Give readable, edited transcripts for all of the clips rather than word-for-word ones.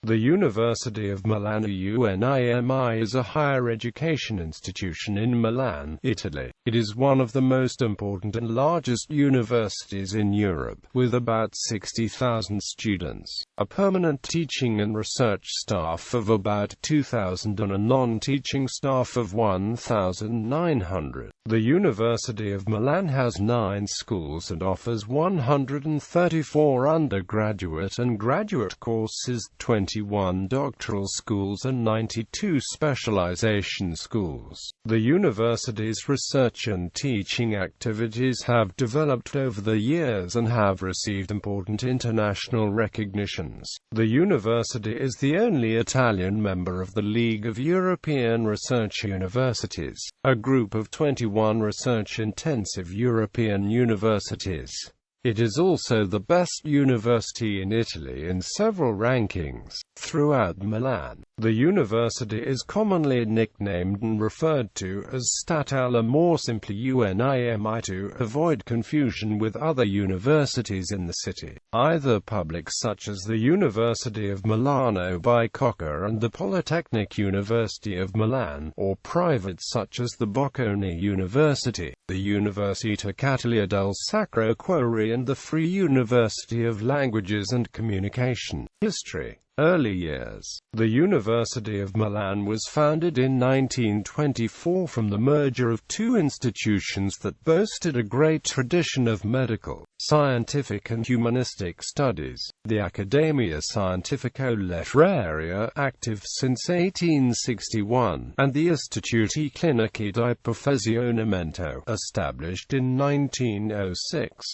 The University of Milan UNIMI is a higher education institution in Milan, Italy. It is one of the most important and largest universities in Europe, with about 60,000 students, a permanent teaching and research staff of about 2,000 and a non-teaching staff of 1,900. The University of Milan has 9 schools and offers 134 undergraduate and graduate courses, 21 doctoral schools and 92 specialization schools. The university's research and teaching activities have developed over the years and have received important international recognitions. The university is the only Italian member of the League of European Research Universities, a group of 21 research-intensive European universities. It is also the best university in Italy in several rankings. Throughout Milan, the university is commonly nicknamed and referred to as Statale, or more simply UNIMI, to avoid confusion with other universities in the city, either public such as the University of Milano Bicocca and the Polytechnic University of Milan, or private such as the Bocconi University, the Università Cattolica del Sacro Cuore and the Free University of Languages and Communication. History. Early years. The University of Milan was founded in 1924 from the merger of two institutions that boasted a great tradition of medical, scientific and humanistic studies. The Accademia Scientifico-Letteraria, active since 1861, and the Istituti Clinici di Perfezionamento, established in 1906.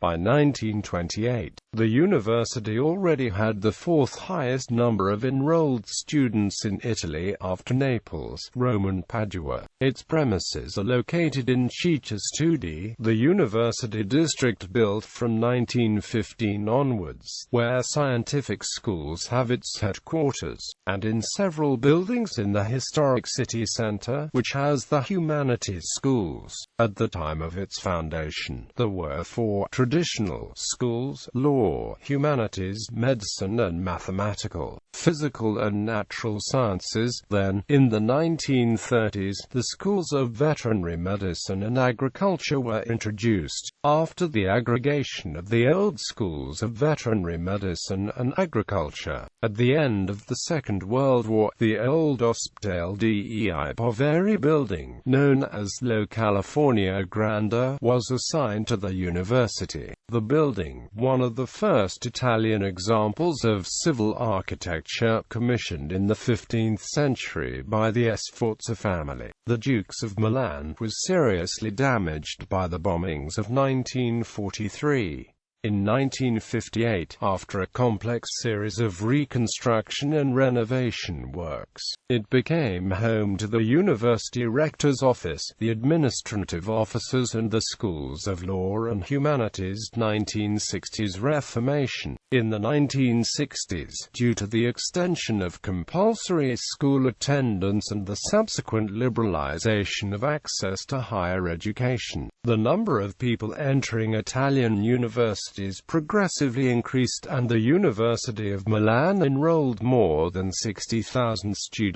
By 1928, the university already had the 4th highest number of enrolled students in Italy after Naples, Rome and Padua. Its premises are located in Città Studi, the university district built from 1915 onwards, where scientific schools have its headquarters, and in several buildings in the historic city centre, which has the humanities schools. At the time of its foundation, there were 4 traditional schools: law, humanities, medicine and mathematical, physical and natural sciences. Then, in the 1930s, the schools of veterinary medicine and agriculture were introduced, after the aggregation of the old schools of veterinary medicine and agriculture. At the end of the Second World War, the old Ospedale dei Poveri building, known as Lo California Grande, was assigned to the university. The building, one of the first Italian examples of civil architecture, commissioned in the 15th century by the Sforza family, the Dukes of Milan, was seriously damaged by the bombings of 1943. In 1958, after a complex series of reconstruction and renovation works, it became home to the university rector's office, the administrative offices and the schools of law and humanities. 1960s Reformation. In the 1960s, due to the extension of compulsory school attendance and the subsequent liberalization of access to higher education, the number of people entering Italian universities progressively increased, and the University of Milan enrolled more than 60,000 students.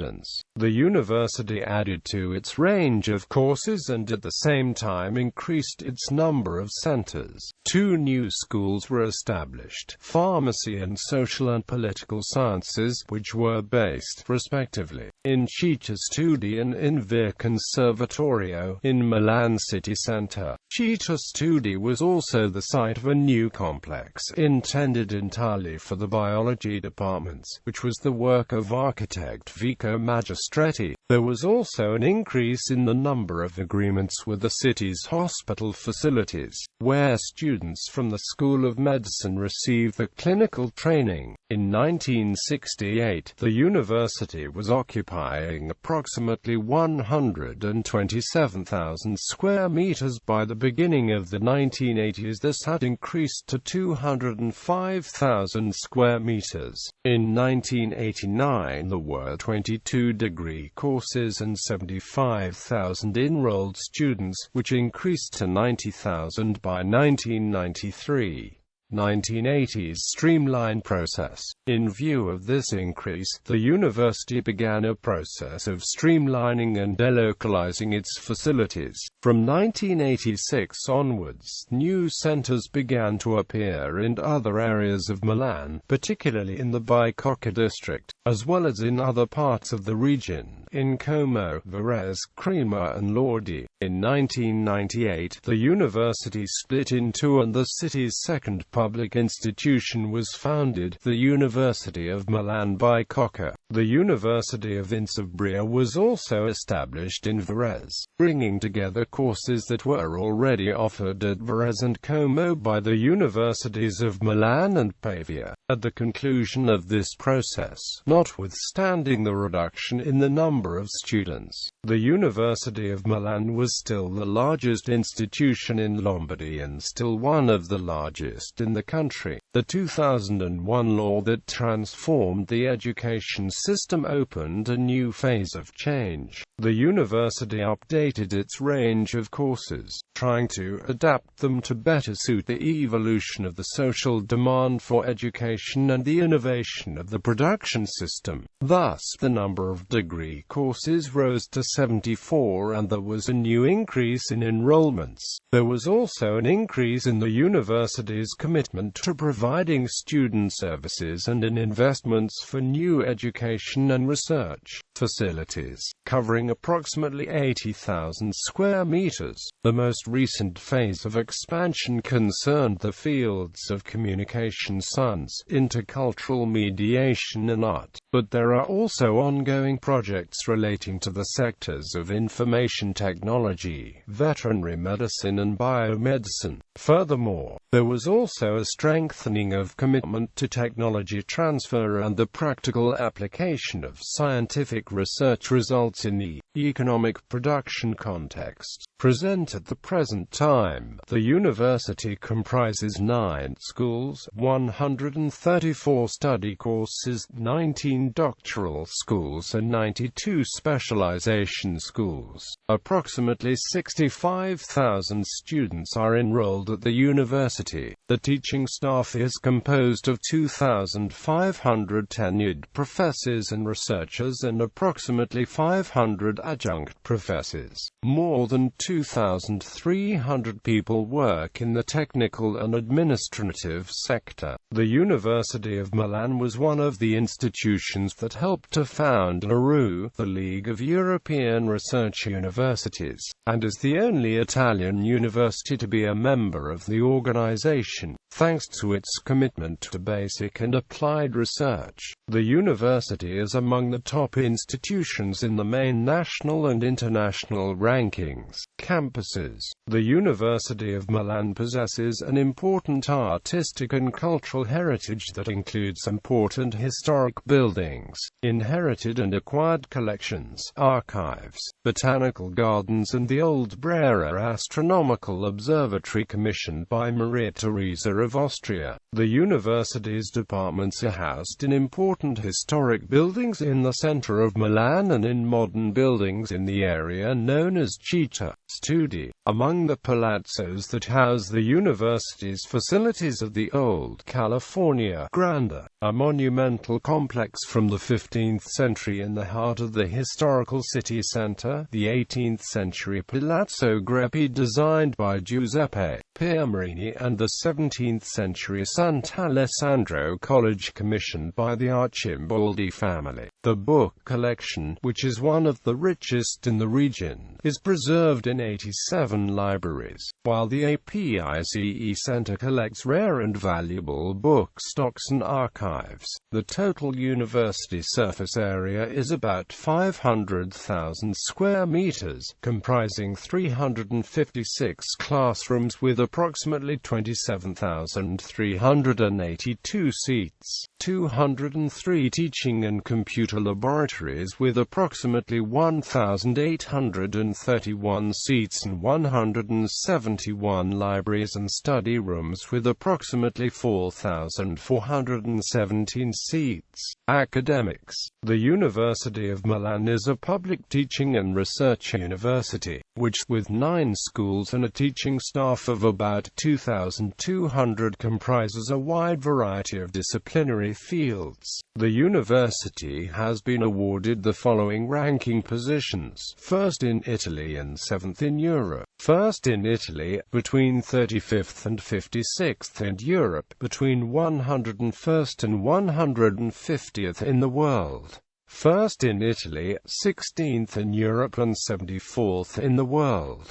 The university added to its range of courses and at the same time increased its number of centers. 2 new schools were established: pharmacy and social and political sciences, which were based, respectively, in Città Studi and in Via Conservatorio, in Milan city centre. Città Studi was also the site of a new complex, intended entirely for the biology departments, which was the work of architect Vico Magistretti. There was also an increase in the number of agreements with the city's hospital facilities, where students from the School of Medicine receive the clinical training. In 1968, the university was occupying approximately 127,000 square meters. By the beginning of the 1980s, this had increased to 205,000 square meters. In 1989, there were 22 degree courses and 75,000 enrolled students, which increased to 90,000 by 1993. 1980s streamline process. In view of this increase, the university began a process of streamlining and delocalizing its facilities. From 1986 onwards, new centers began to appear in other areas of Milan, particularly in the Bicocca district, as well as in other parts of the region, in Como, Varese, Crema and Lodi. In 1998, the university split in two and the city's second public institution was founded, the University of Milan Bicocca. The University of Insubria was also established in Varese, bringing together courses that were already offered at Varese and Como by the universities of Milan and Pavia. At the conclusion of this process, notwithstanding the reduction in the number of students, the University of Milan was still the largest institution in Lombardy and still one of the largest in the country. The 2001 law that transformed the education system opened a new phase of change. The university updated its range of courses, trying to adapt them to better suit the evolution of the social demand for education and the innovation of the production system. Thus, the number of degree courses rose to 74 and there was a new increase in enrollments. There was also an increase in the university's commitment to providing student services and in investments for new education and research facilities, covering approximately 80,000 square meters. The most recent phase of expansion concerned the fields of communication science, intercultural mediation and art, but there are also ongoing projects relating to the sectors of information technology, veterinary medicine and biomedicine. Furthermore, there was also a strengthening of commitment to technology transfer and the practical application of scientific research results in the economic production context. Present at the present time, the university comprises 9 schools, 134 study courses, 19 doctoral schools and 92 specialization schools. Approximately 65,000 students are enrolled at the university. The teaching staff is composed of 2,500 tenured professors and researchers and approximately 500 adjunct professors. More than 2,300 people work in the technical and administrative sector. The University of Milan was one of the institutions that helped to found LARU, the League of European Research Universities, and is the only Italian university to be a member of the organization. Thanks to its commitment to basic and applied research, the university is among the top institutions in the main national and international rankings. Campuses. The University of Milan possesses an important artistic and cultural heritage that includes important historic buildings, inherited and acquired collections, archives, botanical gardens and the old Brera Astronomical Observatory commissioned by Maria Theresa of Austria. The university's departments are housed in important historic buildings in the center of Milan and in modern buildings in the area known as Città Studi. Among the palazzos that house the university's facilities are the old California Grande, a monumental complex from the 15th century in the heart of the historical city center, the 18th century Palazzo Greppi designed by Giuseppe Piermarini, and the 17th century Sant'Alessandro College commissioned by the Arcimboldi family. The book collection, which is one of the richest in the region, is preserved in 87 libraries, while the APICE Center collects rare and valuable book stocks and archives. The total university surface area is about 500,000 square meters, comprising 356 classrooms with approximately 27,382 seats, 203 teaching and computer laboratories with approximately 1,800 131 seats and 171 libraries and study rooms with approximately 4,417 seats. Academics. The University of Milan is a public teaching and research university, which, with 9 schools and a teaching staff of about 2,200, comprises a wide variety of disciplinary fields. The university has been awarded the following ranking positions: first in Italy and 7th in Europe. First in Italy, between 35th and 56th, and Europe, between 101st and 150th in the world. First in Italy, 16th in Europe and 74th in the world.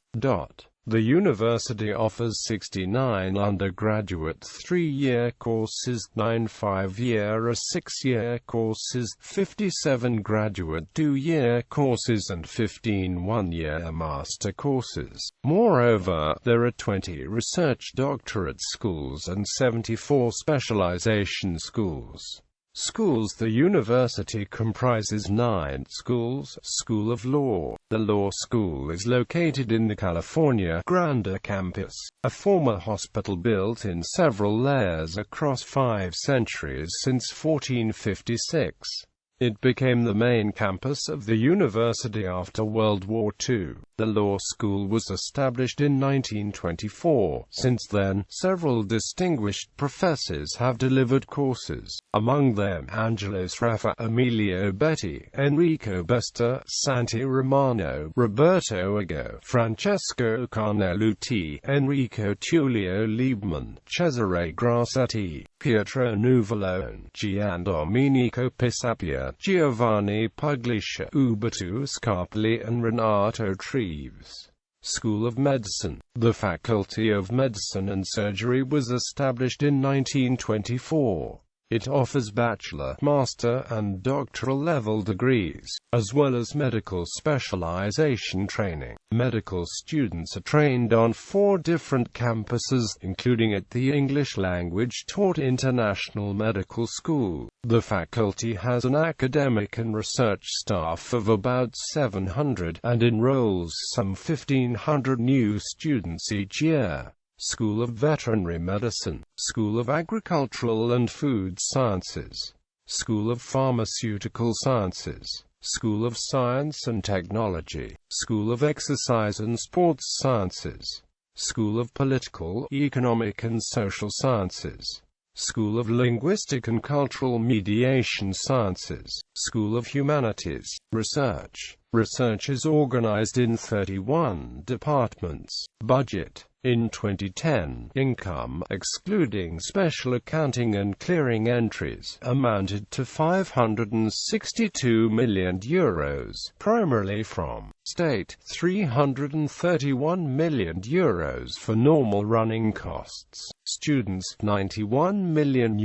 The university offers 69 undergraduate 3-year courses, 9 5-year or 6-year courses, 57 graduate 2-year courses and 15 1-year master courses. Moreover, there are 20 research doctorate schools and 74 specialization schools. The university comprises 9 schools. School of Law. The law school is located in the California Grande campus, a former hospital built in several layers across 5 centuries since 1456. It became the main campus of the university after World War II. The law school was established in 1924. Since then, several distinguished professors have delivered courses, among them Angelo Sraffa, Emilio Betti, Enrico Besta, Santi Romano, Roberto Ago, Francesco Carneluti, Enrico Tullio Liebman, Cesare Grassetti, Pietro Nuvolone, Giandomenico Pisapia, Giovanni Pugliese, Uberto Scarpelli and Renato Treves. School of Medicine. The Faculty of Medicine and Surgery was established in 1924. It offers bachelor, master, and doctoral level degrees, as well as medical specialization training. Medical students are trained on 4 different campuses, including at the English Language Taught International Medical School. The faculty has an academic and research staff of about 700, and enrolls some 1,500 new students each year. School of Veterinary Medicine, School of Agricultural and Food Sciences, School of Pharmaceutical Sciences, School of Science and Technology, School of Exercise and Sports Sciences, School of Political, Economic and Social Sciences, School of Linguistic and Cultural Mediation Sciences, School of Humanities. Research. Research is organized in 31 departments. Budget. In 2010, income, excluding special accounting and clearing entries, amounted to €562 million, primarily from state, €331 million for normal running costs, students, €91 million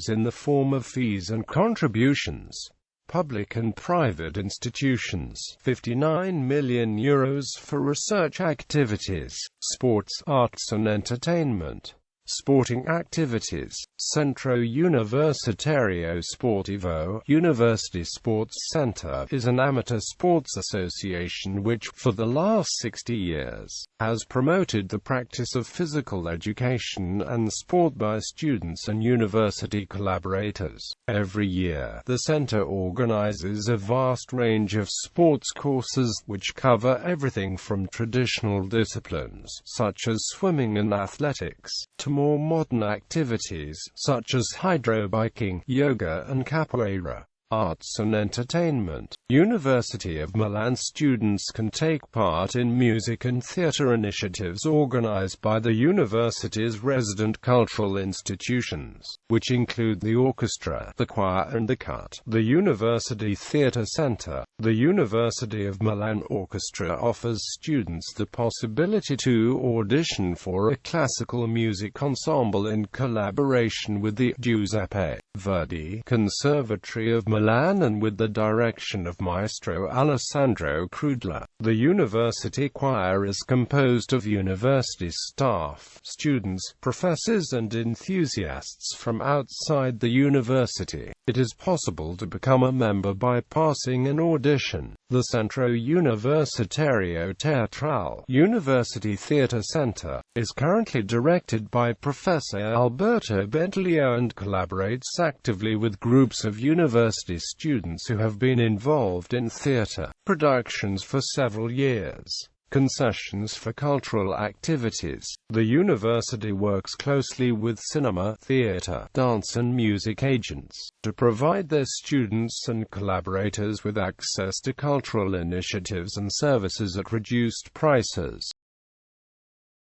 in the form of fees and contributions, public and private institutions, €59 million for research activities, sports, arts and entertainment, sporting activities, Centro Universitario Sportivo, University Sports Center, is an amateur sports association which, for the last 60 years, has promoted the practice of physical education and sport by students and university collaborators. Every year, the center organizes a vast range of sports courses, which cover everything from traditional disciplines, such as swimming and athletics, to more modern activities, such as hydrobiking, yoga and capoeira. Arts and entertainment. University of Milan students can take part in music and theatre initiatives organized by the university's resident cultural institutions, which include the orchestra, the choir and the cut. The University Theatre Center. The University of Milan Orchestra offers students the possibility to audition for a classical music ensemble in collaboration with the Giuseppe Verdi Conservatory of Milan and with the direction of Maestro Alessandro Crudla. The university choir is composed of university staff, students, professors and enthusiasts from outside the university. It is possible to become a member by passing an audition. The Centro Universitario Teatrale University Theatre Center is currently directed by Professor Alberto Bentlio and collaborates actively with groups of university students who have been involved in theatre productions for several years. Concessions for cultural activities. The university works closely with cinema, theatre, dance and music agents to provide their students and collaborators with access to cultural initiatives and services at reduced prices.